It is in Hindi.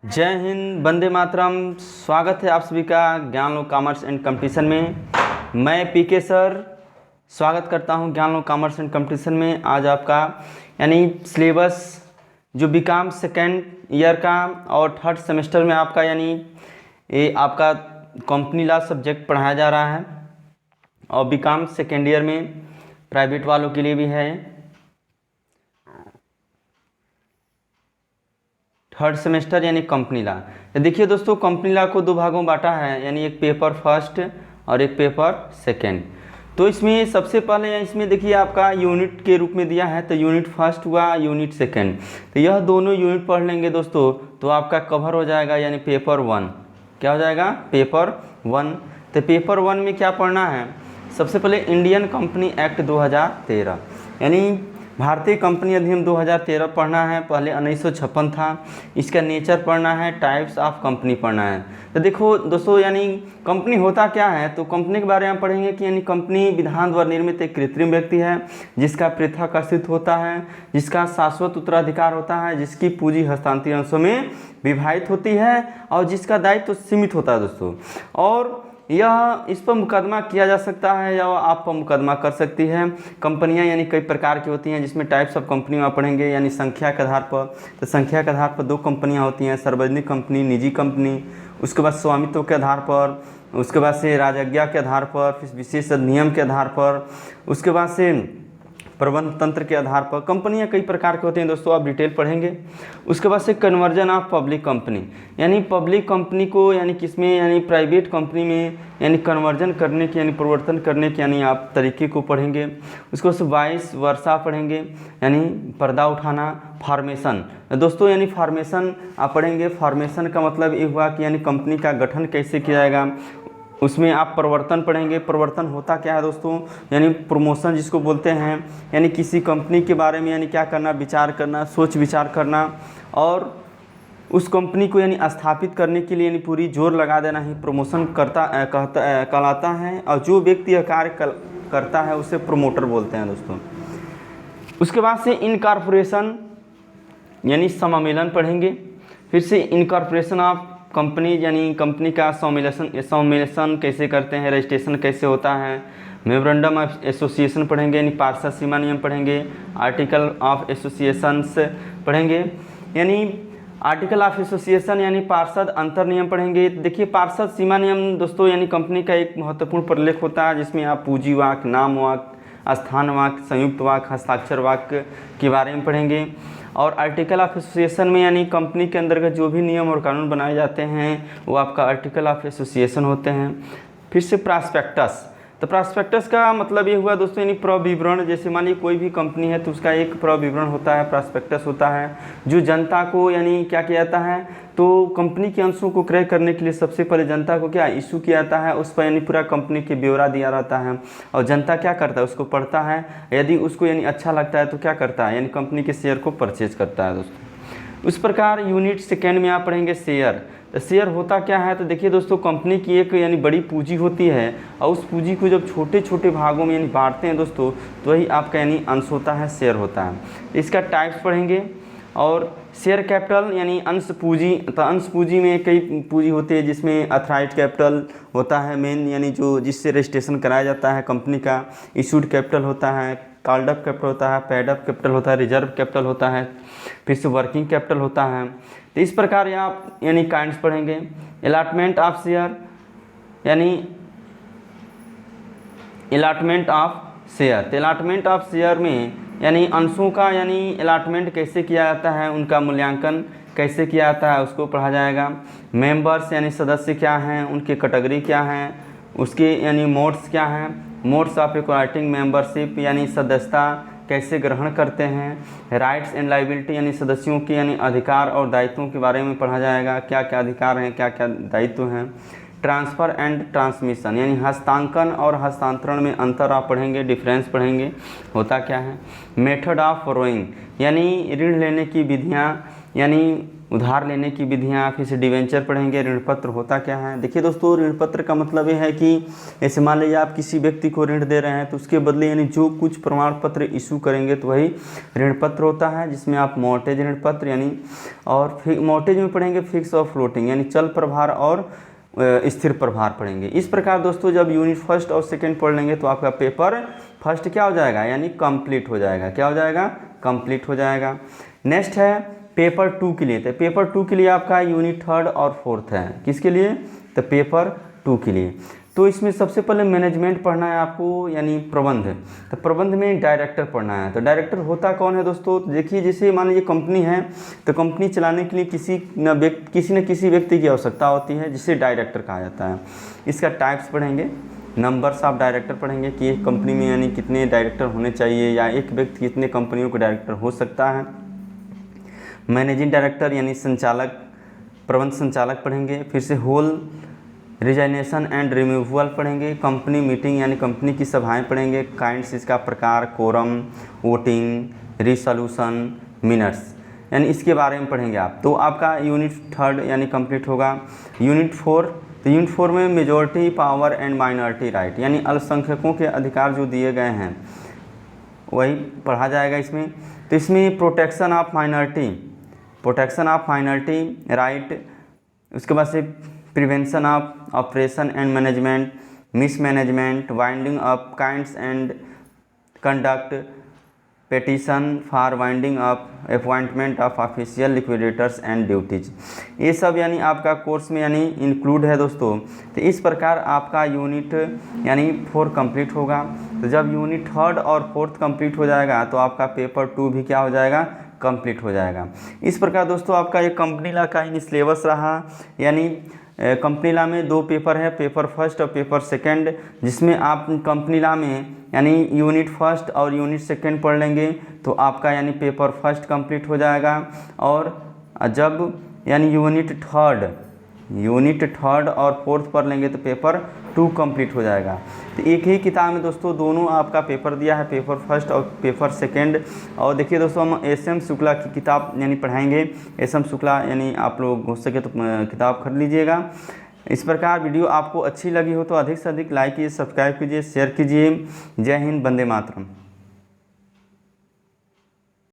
जय हिंद, वंदे मातरम। स्वागत है आप सभी का ज्ञान लो कॉमर्स एंड कंपटीशन में। मैं पीके सर स्वागत करता हूं ज्ञान लो कॉमर्स एंड कंपटीशन में। आज आपका यानी सिलेबस जो बीकॉम सेकेंड ईयर का और थर्ड सेमेस्टर में आपका यानी ये आपका कंपनी लॉ सब्जेक्ट पढ़ाया जा रहा है और बीकॉम सेकेंड ईयर में प्राइवेट वालों के लिए भी है। थर्ड सेमेस्टर यानी कंपनी लॉ। देखिए दोस्तों, कंपनी लॉ को दो भागों में बांटा है, यानी एक पेपर फर्स्ट और एक पेपर सेकंड। तो इसमें सबसे पहले इसमें देखिए आपका यूनिट के रूप में दिया है, तो यूनिट फर्स्ट हुआ, यूनिट सेकंड। तो यह दोनों यूनिट पढ़ लेंगे दोस्तों तो आपका कवर हो जाएगा, यानी पेपर वन। क्या हो जाएगा? Paper one. तो पेपर वन में क्या पढ़ना है? सबसे पहले इंडियन कंपनी एक्ट 2013 यानी भारतीय कंपनी अधिनियम 2013 पढ़ना है। पहले 1956 था। इसका नेचर पढ़ना है, टाइप्स ऑफ कंपनी पढ़ना है। तो देखो दोस्तों, यानी कंपनी होता क्या है, तो कंपनी के बारे में पढ़ेंगे कि यानी कंपनी विधान द्वारा निर्मित एक कृत्रिम व्यक्ति है जिसका पृथक अस्तित्व होता है, जिसका शाश्वत उत्तराधिकार होता है, जिसकी पूंजी हस्तांतरित अंशों में विभाजित होती है और जिसका दायित्व सीमित होता है दोस्तों। और यह इस पर मुकदमा किया जा सकता है या आप पर मुकदमा कर सकती है। कंपनियां यानी कई प्रकार की होती हैं, जिसमें टाइप्स ऑफ कंपनी में पढ़ेंगे यानी संख्या के आधार पर। तो संख्या के आधार पर दो कंपनियां होती हैं, सार्वजनिक कंपनी, निजी कंपनी। उसके बाद स्वामित्व के आधार पर, उसके बाद से राजज्ञा के आधार पर, फिर विशेष अधिनियम के आधार पर, उसके बाद से प्रबंध तंत्र के आधार पर। कंपनियां कई प्रकार के होते हैं दोस्तों, आप डिटेल पढ़ेंगे। उसके बाद से कन्वर्जन ऑफ पब्लिक कंपनी, यानी पब्लिक कंपनी को यानी किसमें, यानी प्राइवेट कंपनी में यानी कन्वर्जन करने की यानी परिवर्तन करने के यानी आप तरीके को पढ़ेंगे। उसके बाद से 22 वर्षा पढ़ेंगे, यानी पर्दा उठाना। फॉर्मेशन दोस्तों, यानी फॉर्मेशन आप पढ़ेंगे। फॉर्मेशन का मतलब ये हुआ कि यानी कंपनी का गठन कैसे किया जाएगा। उसमें आप परिवर्तन पढ़ेंगे। परिवर्तन होता क्या है दोस्तों, यानी प्रमोशन जिसको बोलते हैं, यानी किसी कंपनी के बारे में यानी क्या करना, विचार करना, सोच विचार करना और उस कंपनी को यानी स्थापित करने के लिए यानी पूरी जोर लगा देना ही प्रमोशन कहलाता है। और जो व्यक्ति यह कार्य करता है उसे प्रमोटर बोलते हैं दोस्तों। उसके बाद से इनकॉर्पोरेशन यानी सम्मेलन पढ़ेंगे। फिर से इनकॉर्पोरेशन ऑफ कंपनी यानी कंपनी का सम्मेलन कैसे करते हैं, रजिस्ट्रेशन कैसे होता है। मेमोरेंडम ऑफ एसोसिएशन पढ़ेंगे, यानी पार्षद सीमा नियम पढ़ेंगे। आर्टिकल ऑफ एसोसिएशंस पढ़ेंगे, यानी आर्टिकल ऑफ एसोसिएशन यानी पार्षद अंतर नियम पढ़ेंगे। देखिए पार्षद सीमा नियम दोस्तों यानी कंपनी का एक महत्वपूर्ण प्रलेख होता है, जिसमें आप पूंजी वाक्य, नाम वाक्य, स्थान वाक्य, संयुक्त वाक्य, हस्ताक्षर वाक्य के बारे में पढ़ेंगे। और आर्टिकल ऑफ एसोसिएशन में यानी कंपनी के अंतर्गत जो भी नियम और कानून बनाए जाते हैं वो आपका आर्टिकल ऑफ एसोसिएशन होते हैं। फिर से प्रॉस्पेक्टस, तो प्रॉस्पेक्टस का मतलब ये हुआ दोस्तों यानी प्रविवरण। जैसे मानिए कोई भी कंपनी है तो उसका एक प्रविवरण होता है, प्रॉस्पेक्टस होता है, जो जनता को यानी क्या किया जाता है, तो कंपनी के अंशों को क्रय करने के लिए सबसे पहले जनता को क्या इशू किया जाता है, उस पर यानी पूरा कंपनी के ब्यौरा दिया रहता है और जनता क्या करता है, उसको पढ़ता है। यदि उसको यानी अच्छा लगता है तो क्या करता है, यानी कंपनी के शेयर को परचेज करता है दोस्तों। उस प्रकार यूनिट सेकेंड में आप पढ़ेंगे शेयर। तो शेयर होता क्या है, तो देखिए दोस्तों कंपनी की एक यानी बड़ी पूंजी होती है और उस पूंजी को जब छोटे छोटे भागों में यानी बांटते हैं दोस्तों तो वही आपका यानी अंश होता है, शेयर होता है। इसका टाइप्स पढ़ेंगे। और शेयर कैपिटल यानी अंश पूंजी, तो अंश पूंजी में कई पूंजी होती है, जिसमें अथराइज्ड कैपिटल होता है मेन, यानी जो जिससे रजिस्ट्रेशन कराया जाता है कंपनी का। इशूड कैपिटल होता है, कॉल्ड अप कैपिटल होता है, पेड अप कैपिटल होता है, रिजर्व कैपिटल होता है, फिर से वर्किंग कैपिटल होता है। तो इस प्रकार आप यानी काइंड्स पढ़ेंगे। अलॉटमेंट ऑफ शेयर यानी अलॉटमेंट ऑफ शेयर, तो अलॉटमेंट ऑफ शेयर में यानी अंशों का यानी अलॉटमेंट कैसे किया जाता है, उनका मूल्यांकन कैसे किया जाता है उसको पढ़ा जाएगा। मेंबर्स यानी सदस्य क्या हैं, उनकी कैटेगरी क्या हैं, उसके यानी मोड्स क्या हैं, मोड्स ऑफ एक्वायरिंग मेंबरशिप यानी सदस्यता कैसे ग्रहण करते हैं। राइट्स एंड लायबिलिटी यानी सदस्यों के यानी अधिकार और दायित्वों के बारे में पढ़ा जाएगा, क्या क्या अधिकार हैं, क्या क्या दायित्व हैं। ट्रांसफ़र एंड ट्रांसमिशन यानी हस्तांकन और हस्तांतरण में अंतर आप पढ़ेंगे, डिफरेंस पढ़ेंगे, होता क्या है। मेथड ऑफ बोरोइंग यानी ऋण लेने की विधियाँ, यानी उधार लेने की विधियाँ, फिर से डिवेंचर पढ़ेंगे। ऋण पत्र होता क्या है? देखिए दोस्तों, ऋण पत्र का मतलब ये है कि जैसे मान लीजिए आप किसी व्यक्ति को ऋण दे रहे हैं तो उसके बदले यानी जो कुछ प्रमाण पत्र इशू करेंगे तो वही ऋण पत्र होता है, जिसमें आप मॉर्टेज ऋण पत्र यानी, और फिर मॉर्टेज में पढ़ेंगे फिक्स और फ्लोटिंग यानी चल प्रभार और स्थिर प्रभार पढ़ेंगे। इस प्रकार दोस्तों जब यूनिट फर्स्ट और सेकेंड पढ़ लेंगे तो आपका पेपर फर्स्ट क्या हो जाएगा, यानी कंप्लीट हो जाएगा। क्या हो जाएगा? कंप्लीट हो जाएगा। नेक्स्ट है पेपर 2 के लिए। तो पेपर 2 के लिए आपका यूनिट थर्ड और फोर्थ है। किसके लिए? तो पेपर 2 के लिए। तो इसमें सबसे पहले मैनेजमेंट पढ़ना है आपको, यानी प्रबंध। तो प्रबंध में डायरेक्टर पढ़ना है। तो डायरेक्टर होता कौन है दोस्तों? देखिए, जैसे मान लीजिए कंपनी है तो कंपनी चलाने के लिए किसी न किसी व्यक्ति की आवश्यकता होती है, जिसे डायरेक्टर कहा जाता है। इसका टाइप्स पढ़ेंगे, नंबर्स ऑफ डायरेक्टर पढ़ेंगे कि एक कंपनी में यानी कितने डायरेक्टर होने चाहिए, या एक व्यक्ति कितने कंपनियों का डायरेक्टर हो सकता है। मैनेजिंग डायरेक्टर यानी संचालक, प्रबंध संचालक पढ़ेंगे। फिर से होल रिजाइनेशन एंड रिमूवल पढ़ेंगे। कंपनी मीटिंग यानी कंपनी की सभाएं पढ़ेंगे। काइंड्स इसका प्रकार, कोरम, वोटिंग, रिसोल्यूशन, मिनट्स यानी इसके बारे में पढ़ेंगे आप। तो आपका यूनिट थर्ड यानी कंप्लीट होगा। यूनिट 4, तो यूनिट 4 में majority power and minority right यानी अल्पसंख्यकों के अधिकार जो दिए गए हैं वही पढ़ा जाएगा इसमें। तो इसमें प्रोटेक्शन ऑफ माइनॉरिटी राइट, उसके बाद से prevention of operation and management, mismanagement, winding up kinds and conduct, petition for winding up, appointment of official liquidators and duties, ये सब यानी आपका कोर्स में यानी इंक्लूड है दोस्तों। तो इस प्रकार आपका यूनिट यानी 4 कंप्लीट होगा। तो जब यूनिट थर्ड और फोर्थ कंप्लीट हो जाएगा तो आपका पेपर 2 भी क्या हो जाएगा, कंप्लीट हो जाएगा। इस प्रकार दोस्तों आपका ये कंपनी लॉ का सिलेबस रहा। यानी कंपनी लॉ में 2 पेपर है, पेपर फर्स्ट और पेपर सेकंड, जिसमें आप कंपनी लॉ में यानी यूनिट फर्स्ट और यूनिट सेकंड पढ़ लेंगे तो आपका यानी पेपर फर्स्ट कंप्लीट हो जाएगा। और जब यानी यूनिट थर्ड और फोर्थ पढ़ लेंगे तो पेपर 2 कंप्लीट हो जाएगा। तो एक ही किताब में दोस्तों दोनों आपका पेपर दिया है, पेपर फर्स्ट और पेपर सेकंड। और देखिए दोस्तों, हम एस.एम. शुक्ला की किताब यानी पढ़ाएंगे। एस.एम. शुक्ला यानी आप लोग हो सके तो किताब खरीद लीजिएगा। इस प्रकार वीडियो आपको अच्छी लगी हो तो अधिक से अधिक लाइक कीजिए, सब्सक्राइब कीजिए, शेयर कीजिए। जय हिंद, वंदे मातरम।